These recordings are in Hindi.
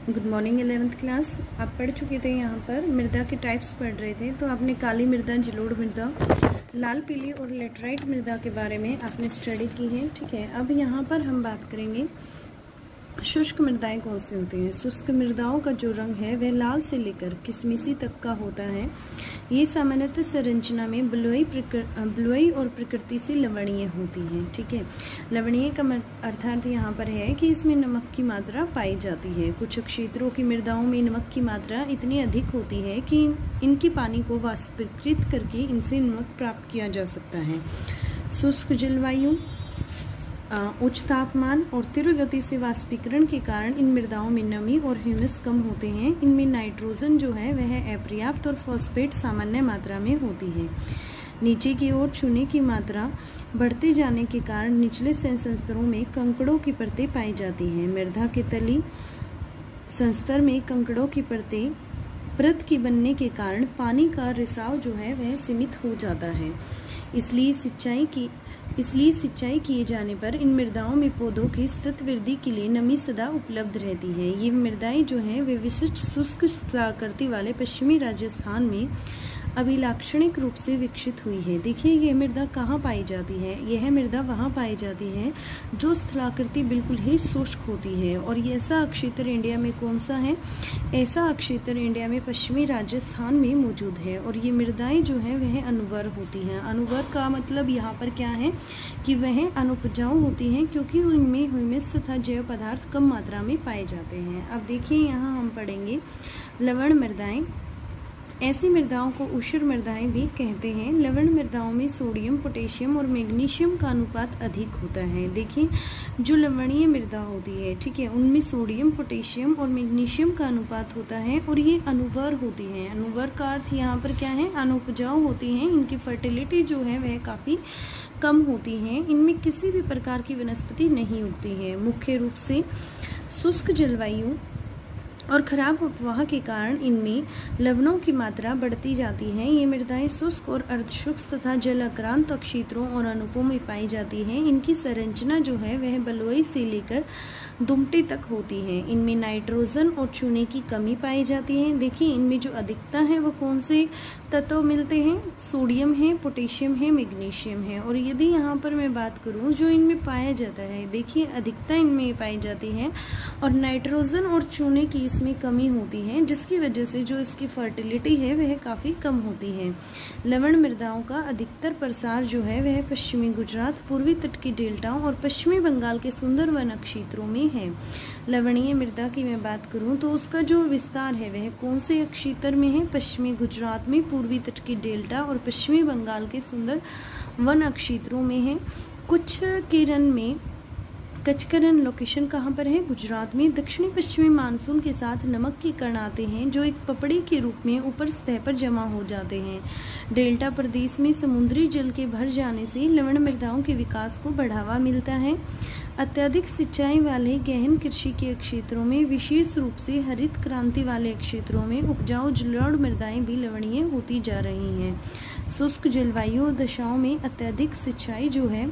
Good morning 11th class. आप पढ़ चुके थे, यहाँ पर मृदा के टाइप्स पढ़ रहे थे। तो आपने काली मृदा, जलोढ़ मृदा, लाल पीली और लेटराइट मृदा के बारे में आपने स्टडी की है। ठीक है, अब यहाँ पर हम बात करेंगे शुष्क मृदाएं कौन सी होती हैं। शुष्क मृदाओं का जो रंग है वह लाल से लेकर किशमिशी तक का होता है। ये सामान्यतः संरचना में बलुई और प्रकृति से लवणीय होती हैं। ठीक है, लवणीय का अर्थात यहाँ पर है कि इसमें नमक की मात्रा पाई जाती है। कुछ क्षेत्रों की मृदाओं में नमक की मात्रा इतनी अधिक होती है कि इनकी पानी को वाष्पीकृत करके इनसे नमक प्राप्त किया जा सकता है। शुष्क जलवायु, उच्च तापमान और तीव्र गति से वाष्पीकरण के कारण इन मृदाओं में नमी और ह्यूमस कम होते हैं। इनमें नाइट्रोजन जो है वह अपर्याप्त और फॉस्फेट सामान्य मात्रा में होती है। नीचे की ओर चूने की मात्रा बढ़ते जाने के कारण निचले संस्तरों में कंकड़ों की परतें पाई जाती हैं। मृदा के तली संस्तर में कंकड़ों की परत की बनने के कारण पानी का रिसाव जो है वह सीमित हो जाता है। इसलिए सिंचाई किए जाने पर इन मृदाओं में पौधों की सतत वृद्धि के लिए नमी सदा उपलब्ध रहती है। ये मृदाएं जो हैं वे विशिष्ट शुष्क स्थलाकृति वाले पश्चिमी राजस्थान में अभिलाक्षणिक रूप से विकसित हुई है। देखिए, यह मृदा कहाँ पाई जाती है? यह मृदा वहाँ पाई जाती है जो स्थलाकृति बिल्कुल ही शुष्क होती है। और ये ऐसा क्षेत्र इंडिया में कौन सा है? ऐसा क्षेत्र इंडिया में पश्चिमी राजस्थान में मौजूद है। और ये मृदाएं जो है वह अनुवर होती हैं। अनुवर का मतलब यहाँ पर क्या है कि वह अनुपजाऊ होती हैं, क्योंकि उनमें ह्यूमस तथा जैव पदार्थ कम मात्रा में पाए जाते हैं। अब देखिए, यहाँ हम पढ़ेंगे लवण मृदाएं। ऐसी मृदाओं को ऊषर मृदाएं भी कहते हैं। लवण मृदाओं में सोडियम, पोटेशियम और मैग्नीशियम का अनुपात अधिक होता है। देखिए, जो लवणीय मृदा होती है, ठीक है, उनमें सोडियम, पोटेशियम और मैग्नीशियम का अनुपात होता है और ये अनुवर होती हैं। अनुवर का अर्थ यहाँ पर क्या है? अनुपजाऊ होती हैं। इनकी फर्टिलिटी जो है वह काफ़ी कम होती है। इनमें किसी भी प्रकार की वनस्पति नहीं उगती है। मुख्य रूप से शुष्क जलवायु और खराब अपवाह के कारण इनमें लवणों की मात्रा बढ़ती जाती है। ये मृदाएं शुष्क और अर्धशुष्क तथा जलाक्रांत क्षेत्रों और अनुपों में पाई जाती हैं। इनकी संरचना जो है वह बलुई से लेकर दुमटे तक होती है। इनमें नाइट्रोजन और चूने की कमी पाई जाती है। देखिए, इनमें जो अधिकता है वो कौन से तत्व मिलते हैं? सोडियम है, पोटेशियम है, मैग्नीशियम है। और यदि यहाँ पर मैं बात करूँ जो इनमें पाया जाता है, देखिए अधिकता इनमें पाई जाती है और नाइट्रोजन और चूने की इसमें कमी होती है, जिसकी वजह से जो इसकी फर्टिलिटी है वह काफ़ी कम होती है। लवण मृदाओं का अधिकतर प्रसार जो है वह पश्चिमी गुजरात, पूर्वी तट की डेल्टाओं और पश्चिमी बंगाल के सुंदर वन क्षेत्रों में है। लवणीय मृदा की मैं बात करूं तो उसका जो विस्तार है वह कौन से क्षेत्र में है? पश्चिमी गुजरात में, पूर्वी तट की डेल्टा और पश्चिमी बंगाल के सुंदर वन क्षेत्रों में है। कचकरन लोकेशन कहाँ पर है? गुजरात में। दक्षिणी पश्चिमी मानसून के साथ नमक के कण आते हैं जो एक पपड़ी के रूप में ऊपर सतह पर जमा हो जाते हैं। डेल्टा प्रदेश में समुद्री जल के भर जाने से लवण मृदाओं के विकास को बढ़ावा मिलता है। अत्यधिक सिंचाई वाले गहन कृषि के क्षेत्रों में, विशेष रूप से हरित क्रांति वाले क्षेत्रों में उपजाऊ जलोढ़ मृदाएं भी लवणीय होती जा रही हैं। शुष्क जलवायु दशाओं में अत्यधिक सिंचाई जो है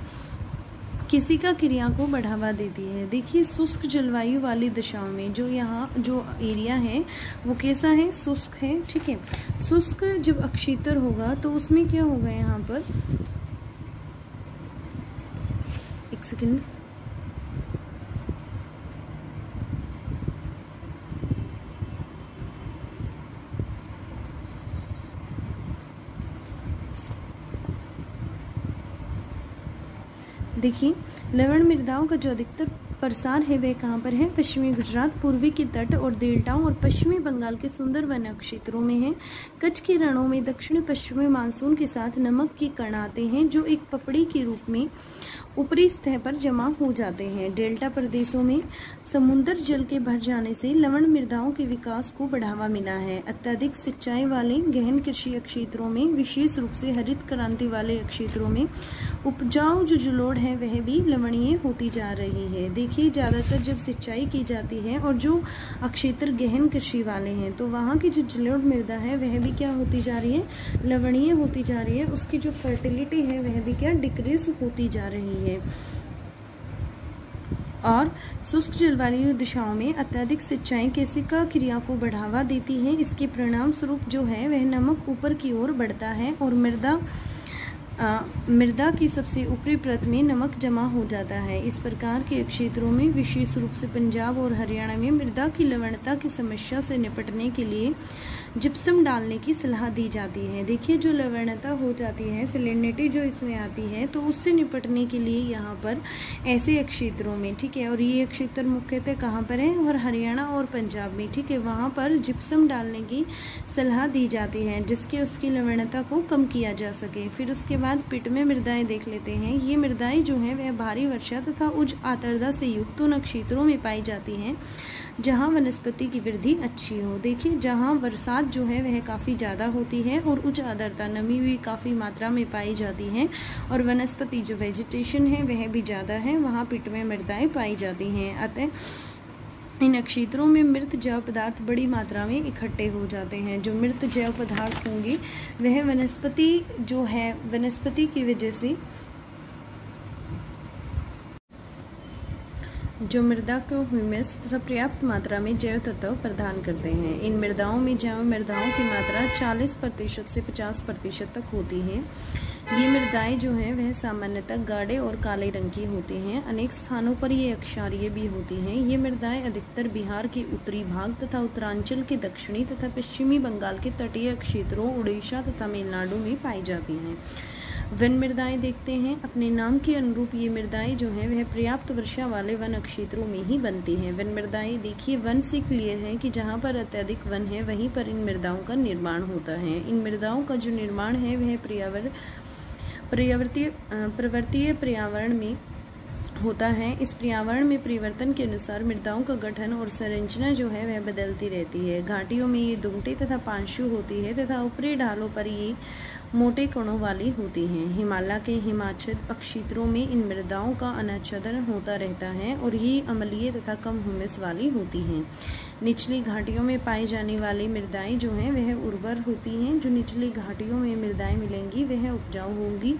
केशिका क्रिया को बढ़ावा देती है। देखिए, शुष्क जलवायु वाली दशाओं में जो यहाँ जो एरिया है वो कैसा है? शुष्क है। ठीक है, शुष्क जब क्षेत्र होगा तो उसमें क्या होगा? यहाँ पर एक सेकंड, देखिए, लवण मृदाओं का जो अधिकतर प्रसार है वह कहाँ पर है? पश्चिमी गुजरात, पूर्वी के तट और डेल्टाओं और पश्चिमी बंगाल के सुंदर वन क्षेत्रों में है। कच्छ के रणों में दक्षिणी पश्चिमी मानसून के साथ नमक के कण आते हैं जो एक पपड़ी के रूप में ऊपरी सतह पर जमा हो जाते हैं। डेल्टा प्रदेशों में समुद्र जल के भर जाने से लवण मृदाओं के विकास को बढ़ावा मिला है। अत्यधिक सिंचाई वाले गहन कृषि क्षेत्रों में, विशेष रूप से हरित क्रांति वाले क्षेत्रों में उपजाऊ जो जलोढ़ है वह भी लवणीय होती जा रही है। देखिए, ज्यादातर जब सिंचाई की जाती है और जो क्षेत्र गहन कृषि वाले हैं तो वहाँ की जो जलोढ़ मृदा है वह भी क्या होती जा रही है? लवणीय होती जा रही है। उसकी जो फर्टिलिटी है वह भी क्या डिक्रीज होती जा रही है। और शुष्क जलवायु दिशाओं में अत्यधिक सिंचाई केशिका क्रिया को बढ़ावा देती है। इसके परिणाम स्वरूप जो है वह नमक ऊपर की ओर बढ़ता है और मृदा की सबसे ऊपरी परत में नमक जमा हो जाता है। इस प्रकार के क्षेत्रों में विशेष रूप से पंजाब और हरियाणा में मृदा की लवणता की समस्या से निपटने के लिए जिप्सम डालने की सलाह दी जाती है। देखिए, जो लवणता हो जाती है, सैलिनिटी जो इसमें आती है, तो उससे निपटने के लिए यहाँ पर ऐसे क्षेत्रों में, ठीक है, और ये क्षेत्र मुख्यतः कहाँ पर है, और हरियाणा और पंजाब में, ठीक है, वहाँ पर जिप्सम डालने की सलाह दी जाती है जिसके उसकी लवणता को कम किया जा सके। फिर उसके बाद पिट में मृदाएं देख लेते हैं। ये मृदाएं जो है वह भारी वर्षा तथा उच्च आर्द्रता से युक्त उन क्षेत्रों में पाई जाती हैं जहाँ वनस्पति की वृद्धि अच्छी हो। देखिए, जहाँ बरसात जो है वह काफ़ी ज़्यादा होती है और उच्च आर्द्रता नमी भी काफ़ी मात्रा में पाई जाती है और वनस्पति जो वेजिटेशन है वह भी ज़्यादा है, वहाँ पिट में मृदाएं पाई जाती हैं। अतः इन क्षेत्रों में मृत जैव पदार्थ बड़ी मात्रा में इकट्ठे हो जाते हैं। जो मृत जैव पदार्थ होंगे वह वनस्पति जो है, वनस्पति की वजह से जो मृदा को ह्यूमस तथा पर्याप्त मात्रा में जैव तत्व प्रदान करते हैं। इन मृदाओं में जैव मृदाओं की मात्रा 40% से 50% तक होती है। ये मृदाएं जो हैं वह सामान्यतः गाढ़े और काले रंग की होती हैं। अनेक स्थानों पर ये अक्षारीय भी होती हैं। ये मृदाएं अधिकतर बिहार के उत्तरी भाग तथा उत्तरांचल के दक्षिणी तथा पश्चिमी बंगाल के तटीय क्षेत्रों, उड़ीसा तथा तमिलनाडु में पाई जाती हैं। वन मृदाएं देखते हैं। अपने नाम के अनुरूप ये मृदाएं जो हैं वह पर्याप्त वर्षा वाले वन क्षेत्रों में ही बनती हैं। वन मृदाएं देखिए, वन से क्लियर है कि जहाँ पर अत्यधिक वन है वहीं पर इन मृदाओं का निर्माण होता है। इन मृदाओं का जो निर्माण है वह पर्वतीय पर्यावरण में होता है। इस पर्यावरण में परिवर्तन के अनुसार मृदाओं का गठन और संरचना जो है वह बदलती रहती है। घाटियों में ये दुगटी तथा पांशु होती है तथा ऊपरी ढालों पर ये मोटे कणों वाली होती हैं। हिमालय के हिमाच्छादित क्षेत्रों में इन मृदाओं का अनाच्छादन होता रहता है और ये अम्लीय तथा कम ह्यूमस वाली होती हैं। निचली घाटियों में पाई जाने वाली मृदाएं जो हैं वह उर्वर होती हैं। जो निचली घाटियों में मृदाएं मिलेंगी वह उपजाऊ होंगी।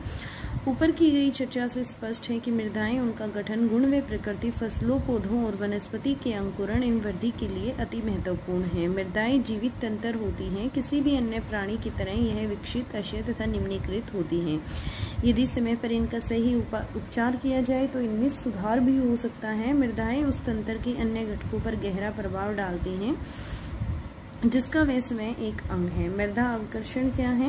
ऊपर की गई चर्चा से स्पष्ट है कि मृदाएं, उनका गठन, गुण व प्रकृति फसलों, पौधों और वनस्पति के अंकुरण एवं वृद्धि के लिए अति महत्वपूर्ण है। मृदाएं जीवित तंत्र होती हैं। किसी भी अन्य प्राणी की तरह यह विकसित, अक्षय तथा निम्नीकृत होती हैं। यदि समय पर इनका सही उपचार किया जाए तो इनमें सुधार भी हो सकता है। मृदाएं उस तंत्र के अन्य घटकों पर गहरा प्रभाव डालती हैं जिसका वह स्वयं एक अंग है। मृदा आकर्षण क्या है?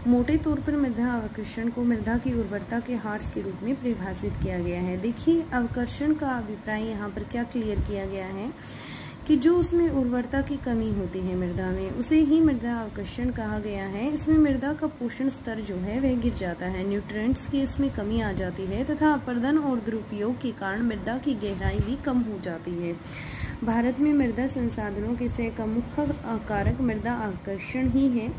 मोटे तौर पर मृदा आकर्षण को मृदा की उर्वरता के हार्स के रूप में परिभाषित किया गया है। देखिए, आकर्षण का अभिप्राय यहाँ पर क्या क्लियर किया गया है कि जो उसमें उर्वरता की कमी होती है मृदा में, उसे ही मृदा आकर्षण कहा गया है। इसमें मृदा का पोषण स्तर जो है वह गिर जाता है, न्यूट्रिएंट्स की इसमें कमी आ जाती है तथा अपरदन और दुरुपयोग के कारण मृदा की गहराई भी कम हो जाती है। भारत में मृदा संसाधनों के से का मुख्य कारक मृदा आकर्षण ही है।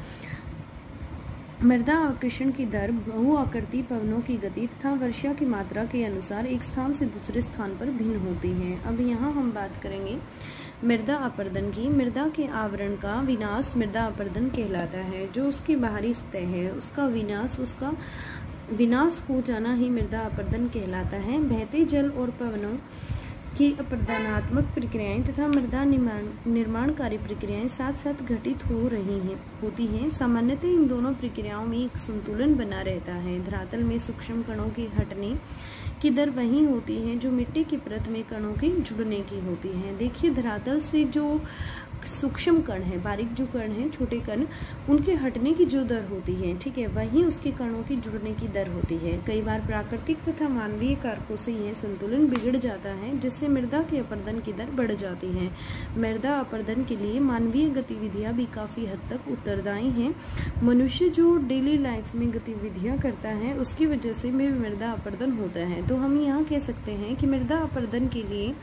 मृदा आकर्षण की दर बहुआकृति पवनों की गति तथा वर्षा की मात्रा के अनुसार एक स्थान से दूसरे स्थान पर भिन्न होती है। अब यहाँ हम बात करेंगे मृदा अपरदन की। मृदा के आवरण का विनाश मृदा अपरदन कहलाता है। जो उसकी बाहरी सतह है उसका विनाश हो जाना ही मृदा अपरदन कहलाता है। बहते जल और पवनों की अपरदनात्मक प्रक्रियाएं तथा मृदा निर्माणकारी प्रक्रियाएं साथ साथ घटित होती हैं। सामान्यतः इन दोनों प्रक्रियाओं में एक संतुलन बना रहता है। धरातल में सूक्ष्म कणों के हटने की दर वही होती है जो मिट्टी की परत में कणों के जुड़ने की होती है। देखिए, धरातल से जो सूक्ष्म कण है, बारीक जो कण है, छोटे कण, उनके हटने की जो दर होती है, ठीक है, वही उसके कणों की जुड़ने की दर होती है। कई बार प्राकृतिक तथा मानवीय कारकों से यह संतुलन बिगड़ जाता है जिससे मृदा के अपरदन की दर बढ़ जाती है। मृदा अपरदन के लिए मानवीय गतिविधियां भी काफी हद तक उत्तरदायी हैं। मनुष्य जो डेली लाइफ में गतिविधियां करता है उसकी वजह से मृदा अपरदन होता है। तो हम यहाँ कह सकते हैं कि मृदा अपरदन के लिए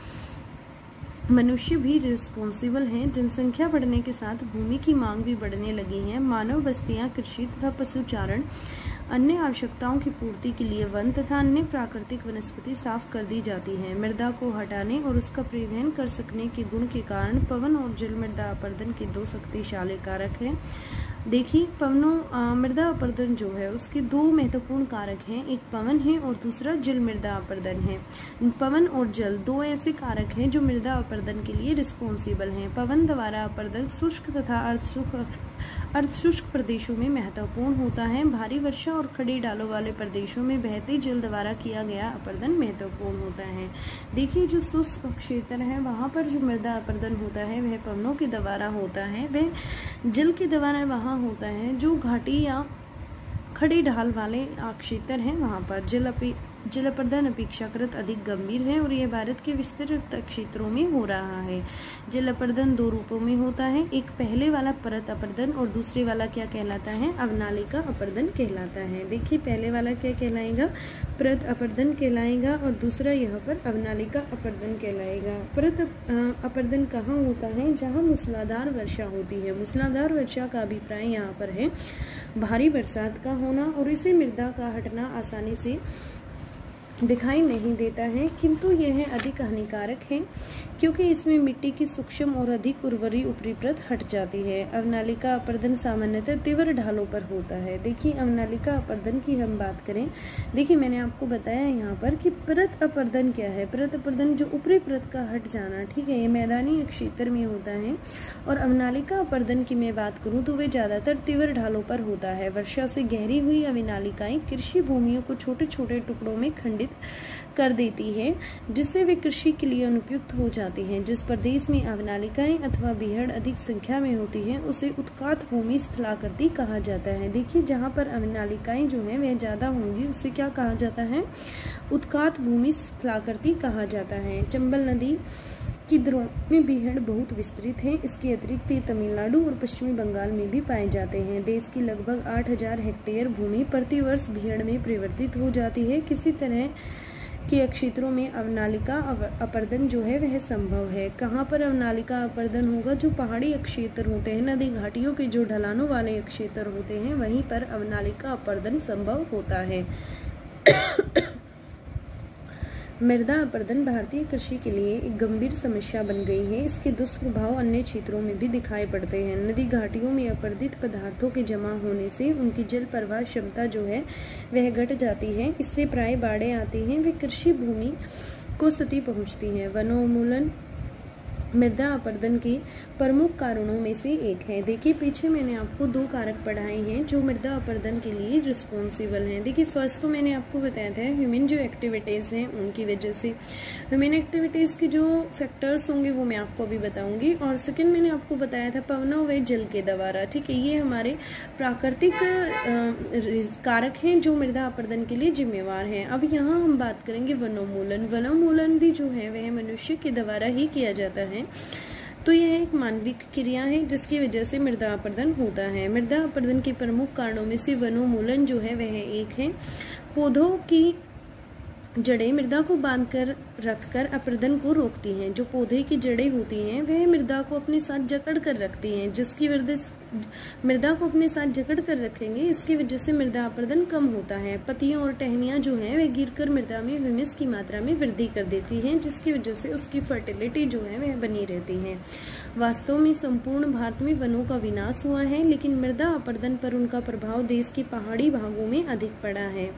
मनुष्य भी रिस्पॉन्सिबल हैं। जनसंख्या बढ़ने के साथ भूमि की मांग भी बढ़ने लगी है। मानव बस्तियां कृषि तथा पशुचारण, अन्य आवश्यकताओं की पूर्ति के लिए वन तथा अन्य प्राकृतिक वनस्पति साफ कर दी जाती है। मृदा को हटाने और उसका परिवहन कर सकने के गुण के कारण पवन और जल मृदा अपरदन के दो शक्तिशाली कारक हैं। देखिए पवनों मृदा अपरदन जो है उसके दो महत्वपूर्ण कारक हैं, एक पवन है और दूसरा जल मृदा अपरदन है। पवन और जल दो ऐसे कारक हैं जो मृदा अपरदन के लिए रिस्पॉन्सिबल हैं। पवन द्वारा अपरदन शुष्क तथा अर्धशुष्क प्रदेशों में महत्वपूर्ण होता है। भारी वर्षा और खड़ी ढालों वाले प्रदेशों में बहते जल द्वारा किया गया अपरदन महत्वपूर्ण होता है। देखिए जो शुष्क क्षेत्र है वहां पर जो मृदा अपरदन होता है वह पवनों के द्वारा होता है, वह जल के द्वारा वहां होता है। जो घाटी या खड़ी ढाल वाले क्षेत्र हैं वहां पर जल अपरदन अपेक्षाकृत अधिक गंभीर है और यह भारत के विस्तृत क्षेत्रों में हो रहा है। जल अपरदन दो रूपों में होता है, एक पहले वाला परत अपरदन और दूसरे वाला क्या कहलाता है, अवनालिका अपरदन कहलाता है। देखिए पहले वाला क्या कहलाएगा, परत अपरदन कहलाएगा और दूसरा यहाँ पर अवनालिका अपरदन कहलाएगा। परत अपरदन कहाँ होता है, जहाँ मूसलाधार वर्षा होती है। मूसलाधार वर्षा का अभिप्राय यहाँ पर है भारी बरसात का होना और इसे मृदा का हटना आसानी से दिखाई नहीं देता है, किंतु यह अधिक हानिकारक है क्योंकि इसमें मिट्टी की सूक्ष्म और अधिक उर्वरी ऊपरी परत हट जाती है। अवनालिका अपरदन सामान्यतः तीव्र ढालों पर होता है। देखिए अवनालिका अपरदन की हम बात करें, देखिए मैंने आपको बताया यहाँ पर कि परत अपरदन क्या है। परत अपरदन जो ऊपरी परत का हट जाना, ठीक है, ये मैदानी क्षेत्र में होता है। और अवनालिका अपरदन की मैं बात करूँ तो वे ज्यादातर तीव्र ढालों पर होता है। वर्षा से गहरी हुई अवनालिकाएं कृषि भूमियों को छोटे छोटे टुकड़ों में खंडित कर देती है, जिससे वे कृषि के लिए अनुपयुक्त हो जाती हैं। जिस प्रदेश में अवनालिकाएं अथवा बीहड़ अधिक संख्या में होती हैं उसे उत्कात भूमि स्थलाकृति कहा जाता है। देखिए जहाँ पर अवनालिकाएं जो हैं वह ज्यादा होंगी उसे क्या कहा जाता है, उत्कात भूमि स्थलाकृति कहा जाता है। चंबल नदी की दरों में बीहड़ बहुत विस्तृत हैं। इसके अतिरिक्त ये तमिलनाडु और पश्चिमी बंगाल में भी पाए जाते हैं। देश की लगभग 8000 हेक्टेयर भूमि प्रति वर्ष बीहड़ में परिवर्तित हो जाती है। किसी तरह के क्षेत्रों में अवनालिका अपरदन जो है वह संभव है। कहाँ पर अवनालिका अपरदन होगा, जो पहाड़ी क्षेत्र होते हैं, नदी घाटियों के जो ढलानों वाले क्षेत्र होते हैं वहीं पर अवनालिका अपरदन संभव होता है। मृदा अपरदन भारतीय कृषि के लिए एक गंभीर समस्या बन गई है। इसके दुष्प्रभाव अन्य क्षेत्रों में भी दिखाई पड़ते हैं। नदी घाटियों में अपरदित पदार्थों के जमा होने से उनकी जल प्रवाह क्षमता जो है वह घट जाती है। इससे प्राय बाढ़ें आती हैं, वे कृषि भूमि को क्षति पहुंचती हैं। वनोन्मूलन मृदा अपरदन के प्रमुख कारणों में से एक है। देखिए पीछे मैंने आपको दो कारक पढ़ाए हैं जो मृदा अपरदन के लिए रिस्पॉन्सिबल हैं। देखिए फर्स्ट तो मैंने आपको बताया था ह्यूमन जो एक्टिविटीज़ हैं उनकी वजह से, ह्यूमन एक्टिविटीज़ के जो फैक्टर्स होंगे वो मैं आपको अभी बताऊंगी। और सेकंड मैंने आपको बताया था पवनों व जल के द्वारा, ठीक है, ये हमारे प्राकृतिक कारक हैं जो मृदा अपरदन के लिए जिम्मेवार हैं। अब यहाँ हम बात करेंगे वनोन्मूलन। वनोन्मूलन भी जो है वह मनुष्य के द्वारा ही किया जाता है, तो यह एक मानविक क्रिया है जिसकी वजह से मृदा अपरदन होता है। मृदा अपरदन के प्रमुख कारणों में से वनोन्मूलन जो है वह एक है। पौधों की जड़ें मृदा को बांधकर रखकर अपरदन को रोकती हैं। जो पौधे की जड़ें होती हैं वह मृदा को अपने साथ जकड़ कर रखती हैं, जिसकी वजह से मृदा को अपने साथ जकड़ कर रखेंगे, इसकी वजह से मृदा अपरदन कम होता है। पत्तियां और टहनियां जो हैं वे गिरकर मृदा में ह्यूमस की मात्रा में वृद्धि कर देती हैं, जिसकी वजह से उसकी फर्टिलिटी जो है वह बनी रहती है। वास्तव में संपूर्ण भारत में वनों का विनाश हुआ है, लेकिन मृदा अपरदन पर उनका प्रभाव देश के पहाड़ी भागों में अधिक पड़ा है।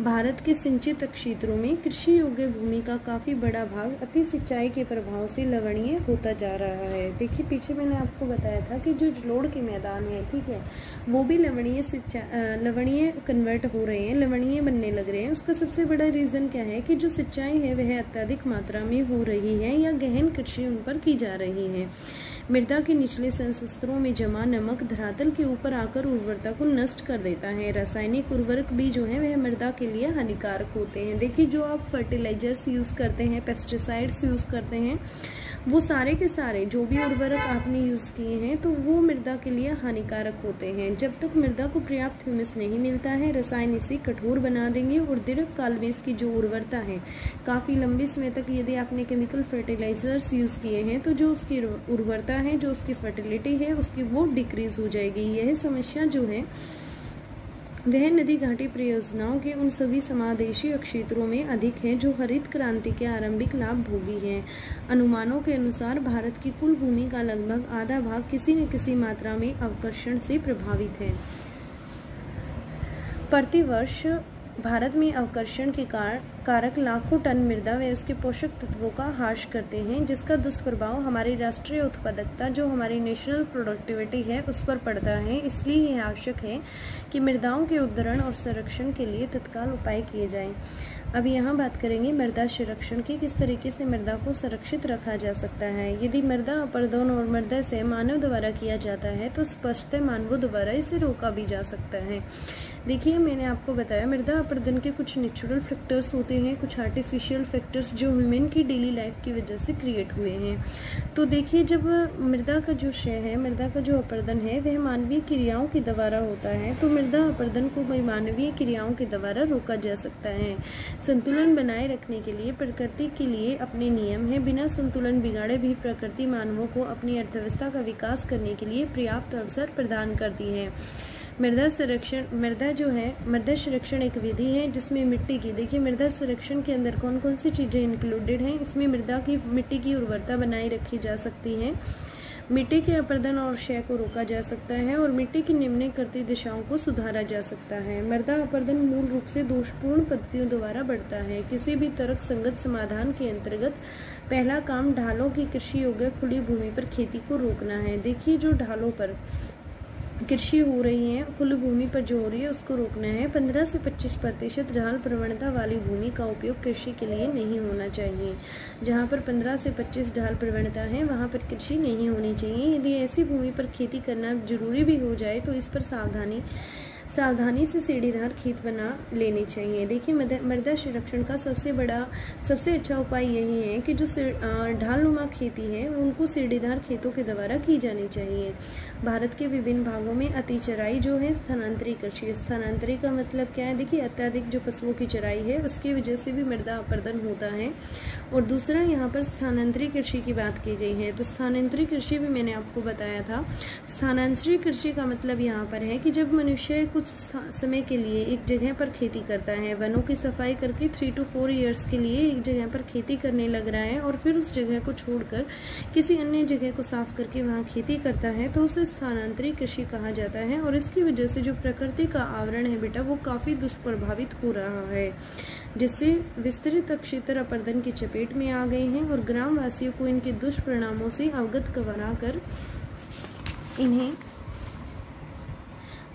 भारत के सिंचित क्षेत्रों में कृषि योग्य भूमि का काफी बड़ा भाग अति सिंचाई के प्रभाव से लवणीय होता जा रहा है। देखिए पीछे मैंने आपको बताया था कि जो जलोढ़ के मैदान है, ठीक है, वो भी लवणीय कन्वर्ट हो रहे हैं, लवणीय बनने लग रहे हैं। उसका सबसे बड़ा रीजन क्या है कि जो सिंचाई है वह अत्यधिक मात्रा में हो रही है या गहन कृषि उन पर की जा रही है। मृदा के निचले संस्तरों में जमा नमक धरातल के ऊपर आकर उर्वरता को नष्ट कर देता है। रासायनिक उर्वरक भी जो है वह मृदा के लिए हानिकारक होते हैं। देखिए जो आप फर्टिलाइजर्स यूज करते हैं, पेस्टिसाइड्स यूज करते हैं, वो सारे के सारे जो भी उर्वरक आपने यूज किए हैं तो वो मृदा के लिए हानिकारक होते हैं। जब तक मृदा को पर्याप्त ह्यूमस नहीं मिलता है, रसायन इसे कठोर बना देंगे और दीर्घकाल में इसकी जो उर्वरता है, काफी लंबे समय तक यदि आपने केमिकल फर्टिलाइजर्स यूज किए हैं तो जो उसकी उर्वरता है, जो उसकी फर्टिलिटी है, उसकी वो डिक्रीज हो जाएगी। यह समस्या जो है वह नदी घाटी परियोजनाओं के उन सभी समादेशीय क्षेत्रों में अधिक है जो हरित क्रांति के आरंभिक लाभ भोगी हैं। अनुमानों के अनुसार भारत की कुल भूमि का लगभग आधा भाग किसी न किसी मात्रा में अवकर्षण से प्रभावित है। प्रतिवर्ष भारत में अवकर्षण के कारक लाखों टन मृदा व उसके पोषक तत्वों का ह्रास करते हैं, जिसका दुष्प्रभाव हमारी राष्ट्रीय उत्पादकता, जो हमारी नेशनल प्रोडक्टिविटी है, उस पर पड़ता है। इसलिए यह आवश्यक है कि मृदाओं के उद्धरण और संरक्षण के लिए तत्काल उपाय किए जाएं। अब यहाँ बात करेंगे मृदा संरक्षण की, किस तरीके से मृदा को संरक्षित रखा जा सकता है। यदि मृदा अपरदन और मृदा से मानव द्वारा किया जाता है तो स्पष्टतः मानवों द्वारा इसे रोका भी जा सकता है। देखिए, मैंने आपको बताया मृदा अपरदन के कुछ नेचुरल फैक्टर्स होते हैं, कुछ आर्टिफिशियल फैक्टर्स जो ह्यूमन की डेली लाइफ की वजह से क्रिएट हुए हैं। तो देखिए, जब मृदा का जो क्षय है, मृदा का जो अपरदन है, वह मानवीय क्रियाओं के द्वारा होता है, तो मृदा अपरदन को मानवीय क्रियाओं के द्वारा रोका जा सकता है। संतुलन बनाए रखने के लिए प्रकृति के लिए अपने नियम है। बिना संतुलन बिगाड़े भी प्रकृति मानवों को अपनी अर्थव्यवस्था का विकास करने के लिए पर्याप्त अवसर प्रदान करती है। मृदा संरक्षण एक विधि है जिसमें मिट्टी की, देखिए मृदा संरक्षण के अंदर कौन कौन सी चीजें इंक्लूडेड हैं। इसमें मिट्टी की उर्वरता बनाए रखी जा सकती है, मिट्टी के अपरदन और क्षय को रोका जा सकता है और मिट्टी की निम्न करती दिशाओं को सुधारा जा सकता है। मृदा अपरदन मूल रूप से दोषपूर्ण पद्धतियों द्वारा बढ़ता है। किसी भी तर्क संगत समाधान के अंतर्गत पहला काम ढालों की कृषि योग्य खुली भूमि पर खेती को रोकना है। देखिए, जो ढालों पर कृषि हो रही है, खुली भूमि पर जो हो रही है, उसको रोकना है। 15 से 25% ढाल प्रवणता वाली भूमि का उपयोग कृषि के लिए नहीं होना चाहिए। जहाँ पर 15 से 25 ढाल प्रवणता है, वहाँ पर कृषि नहीं होनी चाहिए। यदि ऐसी भूमि पर खेती करना जरूरी भी हो जाए तो इस पर सावधानी से सीढ़ीदार खेत बना लेने चाहिए। देखिए, मृदा संरक्षण का सबसे अच्छा उपाय यही है कि जो ढालनुमा खेती है उनको सीढ़ीदार खेतों के द्वारा की जानी चाहिए। भारत के विभिन्न भागों में अति चराई जो है स्थानांतरी कृषि, स्थानांतरी का मतलब क्या है, देखिए अत्यधिक जो पशुओं की चराई है उसकी वजह से भी मृदा अपरदन होता है। और दूसरा यहाँ पर स्थानांतरी कृषि की बात की गई है, तो स्थानांतरी कृषि भी मैंने आपको बताया था। स्थानांतरी कृषि का मतलब यहाँ पर है कि जब मनुष्य कुछ समय के लिए एक जगह पर खेती करता है, वनों की सफाई करके 3 to 4 years के लिए एक जगह पर खेती करने लग रहा है और फिर उस जगह को छोड़कर किसी अन्य जगह को साफ करके वहाँ खेती करता है, तो उसे स्थानांतरी कृषि कहा जाता है। और इसकी वजह से जो प्रकृति का आवरण है बेटा, वो काफी दुष्प्रभावित हो रहा है, जिससे विस्तृत क्षेत्र अपरदन की चपेट में आ गए हैं और ग्रामवासियों को इनके दुष्परिणामों से अवगत कराकर इन्हें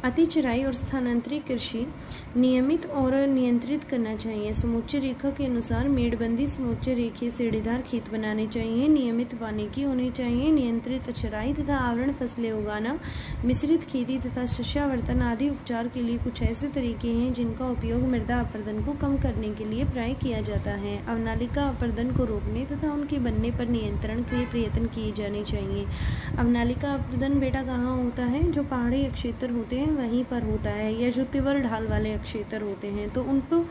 अति चराई और स्थानांतरी कृषि नियमित और नियंत्रित करना चाहिए। समोच्च रेखा के अनुसार मेड़बंदी समोच्च रेखीय सीढ़ीदार खेत बनाने चाहिए, नियमित वानिकी होनी चाहिए, नियंत्रित चराई तथा आवरण फसलें उगाना, मिश्रित खेती तथा शस्यावर्तन आदि उपचार के लिए कुछ ऐसे तरीके हैं जिनका उपयोग मृदा अपरदन को कम करने के लिए प्राय किया जाता है। अवनालिका अपरदन को रोकने तथा उनके बनने पर नियंत्रण के प्रयत्न किए जाने चाहिए। अवनालिका अपरदन बेटा कहाँ होता है, जो पहाड़ी क्षेत्र होते हैं वहीं पर होता है, या जो तीव्र ढाल वाले क्षेत्र होते हैं तो उनको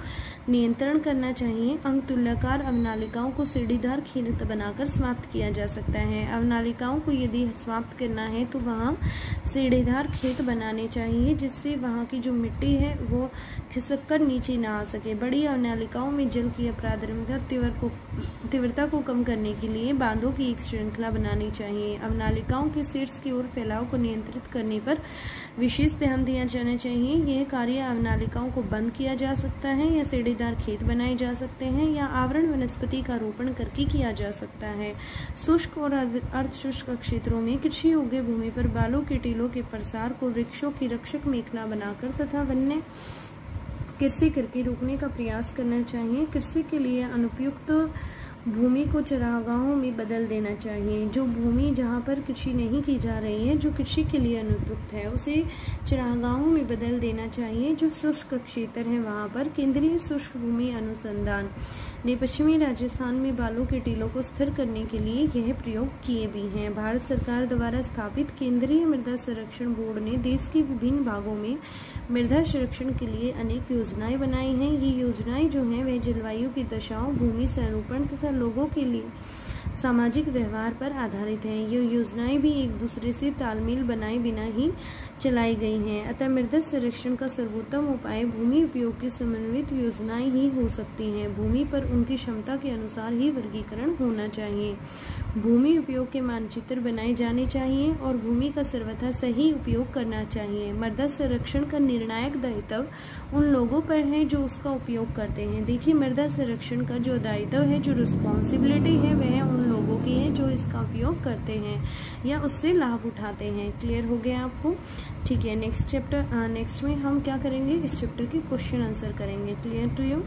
नियंत्रण करना चाहिए। अंग तुल्यकार अवनालिकाओं को सीढ़ीदार खेत बनाकर समाप्त किया जा सकता है। अवनालिकाओं को यदि समाप्त करना है तो वहाँ सीढ़ीदार खेत बनाने चाहिए, जिससे वहाँ की जो मिट्टी है वो खिसक कर नीचे ना आ सके। बड़ी अवनालिकाओं में जल की अपराधर्मिता तीव्रता को कम करने के लिए बांधों की एक श्रृंखला बनानी चाहिए। अवनालिकाओं के शीर्ष की ओर फैलाव को नियंत्रित करने पर विशेष ध्यान दिया जाना चाहिए। यह कार्य अवनालिकाओं को बंद किया जा सकता है, या सीढ़ीदार खेत बनाए जा सकते हैं, या आवरण वनस्पति का रोपण करके किया जा सकता है। शुष्क और अर्ध शुष्क क्षेत्रों में कृषि योग्य भूमि पर बालों के टीलों के प्रसार को वृक्षों की रक्षक मेखला बनाकर तथा वन्य कृषि करके रोकने का प्रयास करना चाहिए। कृषि के लिए अनुपयुक्त भूमि को चरागाहों में बदल देना चाहिए। जो भूमि जहाँ पर कृषि नहीं की जा रही है, जो कृषि के लिए अनुपयुक्त है, उसे चरागाहों में बदल देना चाहिए। जो शुष्क क्षेत्र है वहाँ पर केंद्रीय शुष्क भूमि अनुसंधान ने पश्चिमी राजस्थान में बालों के टीलों को स्थिर करने के लिए यह प्रयोग किए भी हैं। भारत सरकार द्वारा स्थापित केंद्रीय मृदा संरक्षण बोर्ड ने देश के विभिन्न भागों में मृदा संरक्षण के लिए अनेक योजनाएं बनाई हैं। ये योजनाएं जो हैं वह जलवायु की दशाओं, भूमि संरूपण तथा लोगों के लिए सामाजिक व्यवहार पर आधारित हैं। ये योजनाएं भी एक दूसरे से तालमेल बनाए बिना ही चलाई गई हैं। अतः मृदा संरक्षण का सर्वोत्तम उपाय भूमि उपयोग की समन्वित योजनाएं ही हो सकती हैं। भूमि पर उनकी क्षमता के अनुसार ही वर्गीकरण होना चाहिए। भूमि उपयोग के मानचित्र बनाए जाने चाहिए और भूमि का सर्वथा सही उपयोग करना चाहिए। मृदा संरक्षण का निर्णायक दायित्व उन लोगों पर है जो उसका उपयोग करते हैं। देखिए, मृदा संरक्षण का जो दायित्व है, जो रिस्पॉन्सिबिलिटी है, वह उन लोगों की है जो इसका उपयोग करते हैं या उससे लाभ उठाते हैं। क्लियर हो गया आपको? ठीक है, नेक्स्ट में हम क्या करेंगे, इस चैप्टर के क्वेश्चन आंसर करेंगे। Clear to you?